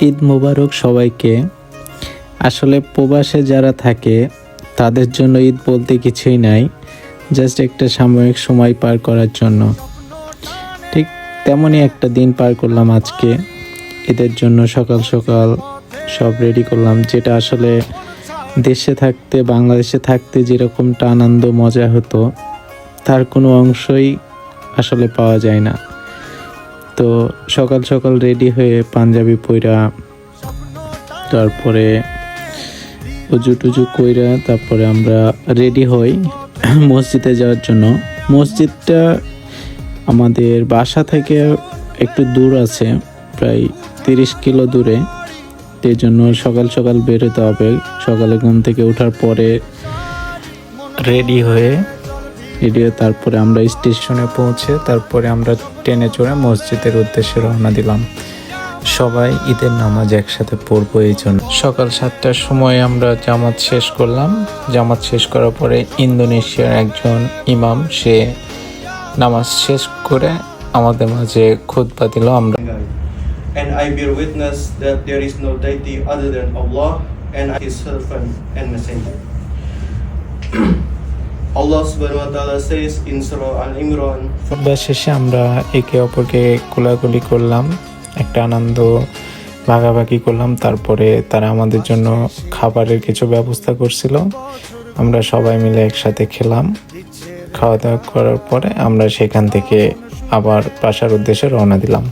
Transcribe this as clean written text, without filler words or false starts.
ঈদ মোবারক সবাইকে। আসলে প্রবাসে যারা থাকে তাদের জন্য ঈদ বলতে কিছুই নাই, জাস্ট একটা সাময়িক সময় পার করার জন্য। ঠিক তেমনই একটা দিন পার করলাম আজকে। ঈদের জন্য সকাল সকাল সব রেডি করলাম, যেটা আসলে দেশে থাকতে, বাংলাদেশে থাকতে যেরকমটা আনন্দ মজা হতো তার কোনো অংশই আসলে পাওয়া যায় না। তো সকাল সকাল রেডি হয়ে পাঞ্জাবি পইরা, তারপরে উজু টুজু কইরা তারপরে আমরা রেডি হই মসজিদে যাওয়ার জন্য। মসজিদটা আমাদের বাসা থেকে একটু দূর আছে, প্রায় 30 কিলো দূরে। এই জন্য সকাল সকাল বেরোতে হবে। সকালে ঘুম থেকে ওঠার পরে রেডি হয়ে তারপরে আমরা স্টেশনে পৌঁছে তারপরে আমরা ট্রেনে চড়ে মসজিদের উদ্দেশ্যে রওনা দিলাম। সবাই ঈদের নামাজ একসাথে পড়বো এই জন্য। সকাল 7টার সময় আমরা জামাত শেষ করলাম। জামাত শেষ করার পরে ইন্দোনেশিয়ার একজন ইমাম সে নামাজ শেষ করে আমাদের মাঝে খুতবা দিল। আমরা And I bear witness that there is no deity other than Allah, and His servant and messenger. Allah subhanahu wa ta'ala says in Surah Al-Imran, শেষে আমরা একে অপরকে কোলাকুলি করলাম, একটা আনন্দ ভাগাভাগি করলাম। তারপরে তারা আমাদের জন্য খাবারের কিছু ব্যবস্থা করছিল, আমরা সবাই মিলে একসাথে খেলাম। খাওয়া দাওয়া করার পরে আমরা সেখান থেকে আবার বাসার উদ্দেশ্যে রওনা দিলাম।